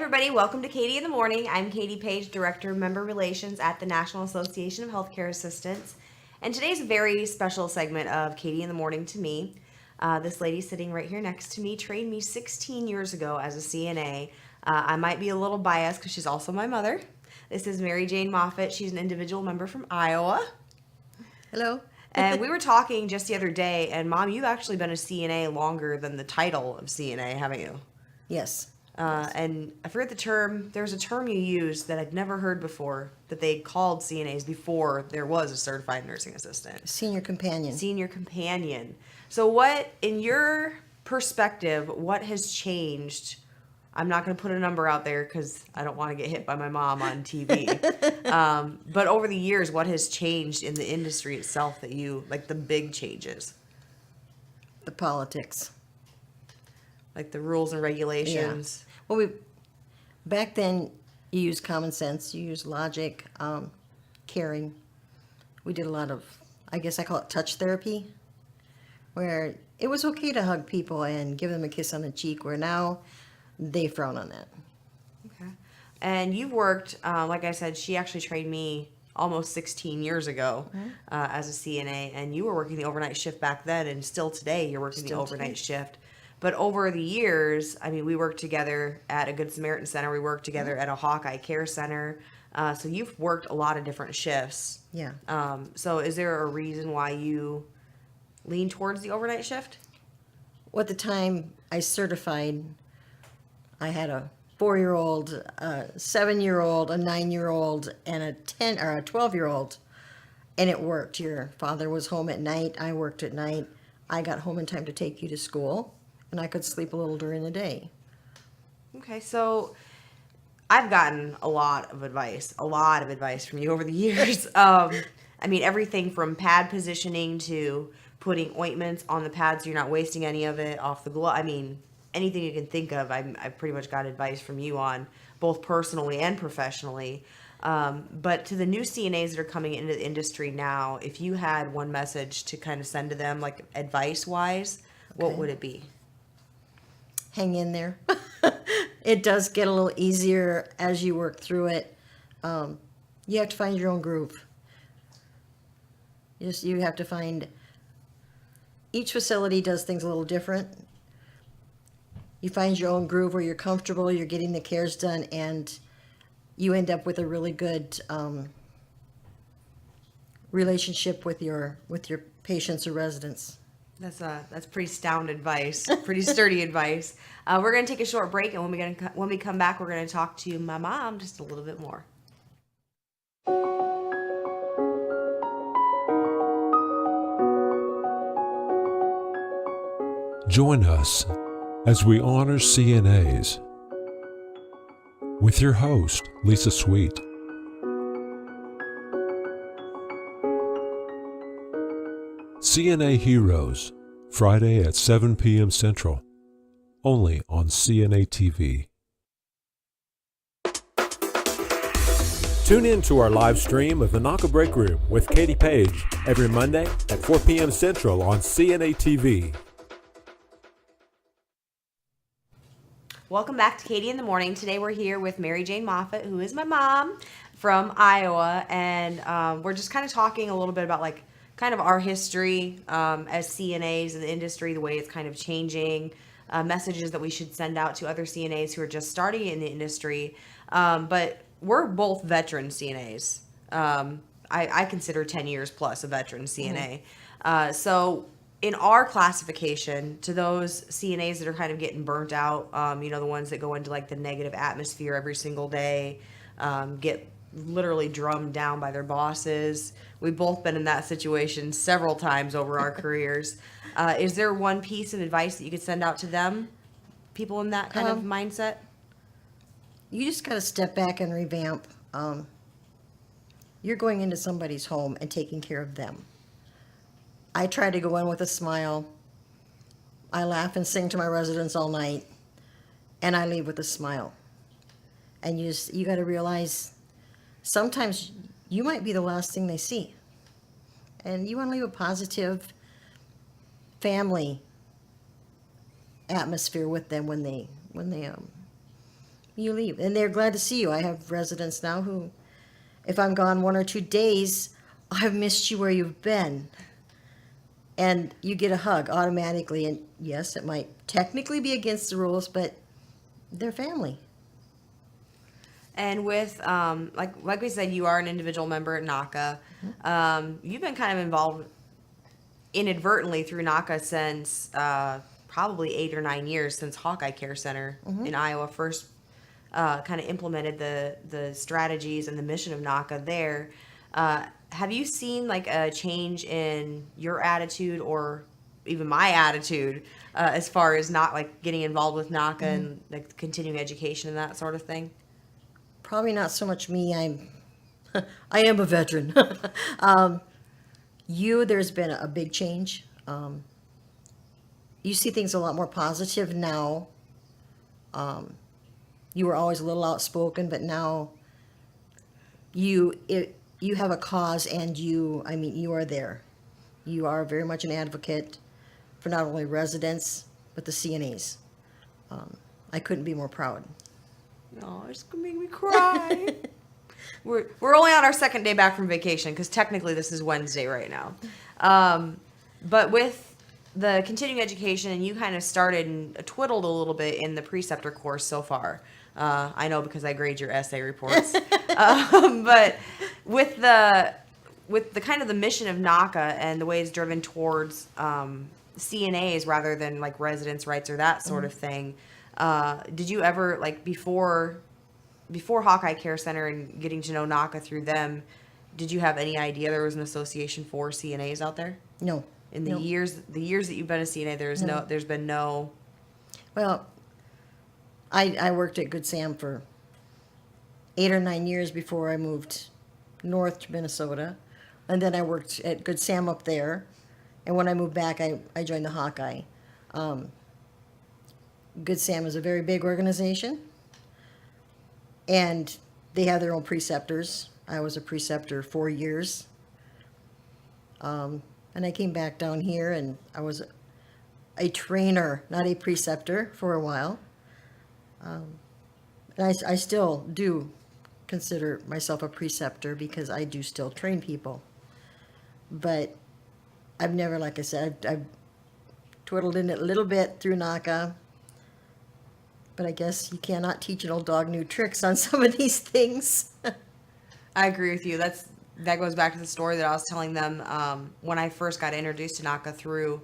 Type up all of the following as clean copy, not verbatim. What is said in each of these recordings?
everybody. Welcome to Katie in the Morning. I'm Katie Page, Director of Member Relations at the National Association of Healthcare Assistants. And today's a very special segment of Katie in the Morning to me. This lady sitting right here next to me trained me 16 years ago as a CNA. I might be a little biased because she's also my mother. This is Mary Jane Moffitt. She's an individual member from Iowa. Hello. And we were talking just the other day, and Mom, you've actually been a CNA longer than the title of CNA, haven't you? Yes. And I forget the term. There's a term you used that I'd never heard before that they called CNAs before there was a certified nursing assistant. Senior companion. Senior companion. So what, in your perspective, what has changed? I'm not going to put a number out there because I don't want to get hit by my mom on TV. But over the years, what has changed in the industry itself that you, like the big changes? The politics. Like the rules and regulations? Yeah. Well, back then, you used common sense, you used logic, caring. We did a lot of, I guess I call it touch therapy, where it was okay to hug people and give them a kiss on the cheek, where now they frown on that. Okay. And you've worked, like I said, she actually trained me almost 16 years ago as a CNA, and you were working the overnight shift back then, and still today you're working the overnight shift. But over the years, I mean, we worked together at a Good Samaritan Center. We worked together at a Hawkeye Care Center. So you've worked a lot of different shifts. Yeah. So is there a reason why you lean towards the overnight shift? Well, at the time I certified, I had a 4-year-old, a 7-year-old, a 9-year-old, and a 10 or a 12-year-old, and it worked. Your father was home at night. I worked at night. I got home in time to take you to school, and I could sleep a little during the day. Okay, so I've gotten a lot of advice from you over the years. I mean, everything from pad positioning to putting ointments on the pads so you're not wasting any of it off the glove. I mean, anything you can think of, I've pretty much got advice from you on, both personally and professionally. But to the new CNAs that are coming into the industry now, if you had one message to kind of send to them, like advice-wise, what would it be? Hang in there. It does get a little easier as you work through it. You have to find your own groove. You have to find, each facility does things a little different. You find your own groove where you're comfortable, you're getting the cares done, and you end up with a really good relationship with your patients or residents. That's pretty sound advice, pretty sturdy advice. We're going to take a short break, and when we come back, we're going to talk to my mom just a little bit more. Join us as we honor CNAs with your host, Lisa Sweet. CNA Heroes, Friday at 7 p.m. Central, only on CNA TV. Tune in to our live stream of the Knock Break Room with Katie Page every Monday at 4 p.m. Central on CNA TV. Welcome back to Katie in the Morning. Today we're here with Mary Jane Moffitt, who is my mom from Iowa, and we're just kind of talking a little bit about like kind of our history as CNAs in the industry, the way it's kind of changing, messages that we should send out to other CNAs who are just starting in the industry. But we're both veteran CNAs. I consider 10 years plus a veteran CNA. So in our classification, to those CNAs that are kind of getting burnt out, the ones that go into like the negative atmosphere every single day, get literally drummed down by their bosses. We've both been in that situation several times over our careers. Is there one piece of advice that you could send out to them, people in that kind of mindset? You just got to step back and revamp. You're going into somebody's home and taking care of them. I try to go in with a smile. I laugh and sing to my residents all night, and I leave with a smile. And you got to realize sometimes you might be the last thing they see. And you want to leave a positive family atmosphere with them when they you leave. And they're glad to see you. I have residents now who, if I'm gone 1 or 2 days, I've missed you where you've been. And you get a hug automatically. And yes, it might technically be against the rules, but they're family. And with like we said, you are an individual member at NACA. You've been kind of involved inadvertently through NACA since probably 8 or 9 years, since Hawkeye Care Center in Iowa first kind of implemented the strategies and the mission of NACA there. Have you seen like a change in your attitude or even my attitude as far as not like getting involved with NACA and like continuing education and that sort of thing? Probably not so much me. I am a veteran. There's been a big change. You see things a lot more positive now. You were always a little outspoken, but now you have a cause, and you are there. You are very much an advocate for not only residents but the CNAs. I couldn't be more proud. No, it's gonna make me cry. We're only on our second day back from vacation because technically this is Wednesday right now. But with the continuing education, and you kind of started and twiddled a little bit in the preceptor course so far. I know because I grade your essay reports. But with the kind of the mission of NACA and the way it's driven towards CNAs rather than like residents' rights or that sort of thing, did you ever, like before Hawkeye Care Center and getting to know NACA through them, did you have any idea there was an association for CNAs out there? No. In the years that you've been a CNA, there's been no. Well, I worked at Good Sam for 8 or 9 years before I moved north to Minnesota, and then I worked at Good Sam up there, and when I moved back, I joined the Hawkeye. Good Sam is a very big organization, and they have their own preceptors. I was a preceptor 4 years, and I came back down here, and I was a trainer, not a preceptor, for a while. And I still do consider myself a preceptor because I do still train people. But I've never, like I said, I've twiddled in it a little bit through NACA. But I guess you cannot teach an old dog new tricks on some of these things. I agree with you. That goes back to the story that I was telling them when I first got introduced to NACA through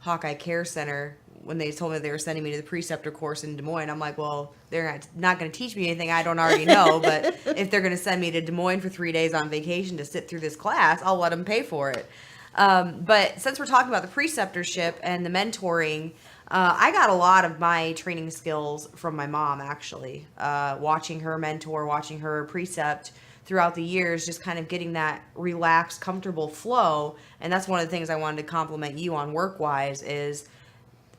Hawkeye Care Center. When they told me they were sending me to the preceptor course in Des Moines, I'm like, well, they're not going to teach me anything I don't already know. But if they're going to send me to Des Moines for 3 days on vacation to sit through this class, I'll let them pay for it. But since we're talking about the preceptorship and the mentoring, I got a lot of my training skills from my mom, actually. Watching her mentor, watching her precept throughout the years, just kind of getting that relaxed, comfortable flow. And that's one of the things I wanted to compliment you on work-wise is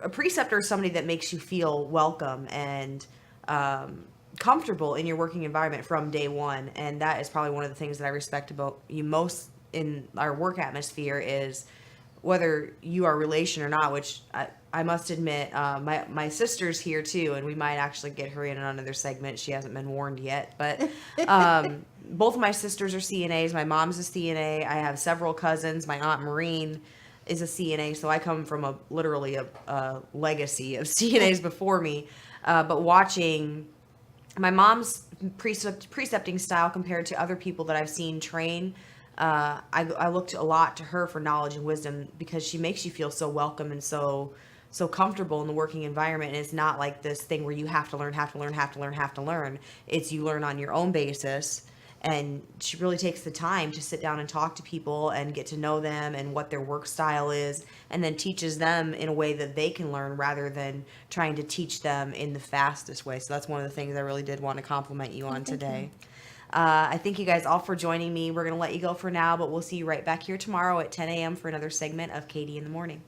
a preceptor is somebody that makes you feel welcome and comfortable in your working environment from day one. And that is probably one of the things that I respect about you most in our work atmosphere is whether you are relation or not, which I must admit, my sister's here too, and we might actually get her in another segment. She hasn't been warned yet, but both of my sisters are CNAs. My mom's a CNA. I have several cousins. My Aunt Maureen is a CNA, so I come from literally a legacy of CNAs before me. But watching my mom's precepting style compared to other people that I've seen train, I looked a lot to her for knowledge and wisdom because she makes you feel so welcome and so comfortable in the working environment. And it's not like this thing where you have to learn. It's you learn on your own basis. And she really takes the time to sit down and talk to people and get to know them and what their work style is, and then teaches them in a way that they can learn rather than trying to teach them in the fastest way. So that's one of the things I really did want to compliment you on today. I thank you guys all for joining me. We're going to let you go for now, but we'll see you right back here tomorrow at 10 a.m. for another segment of Katie in the Morning.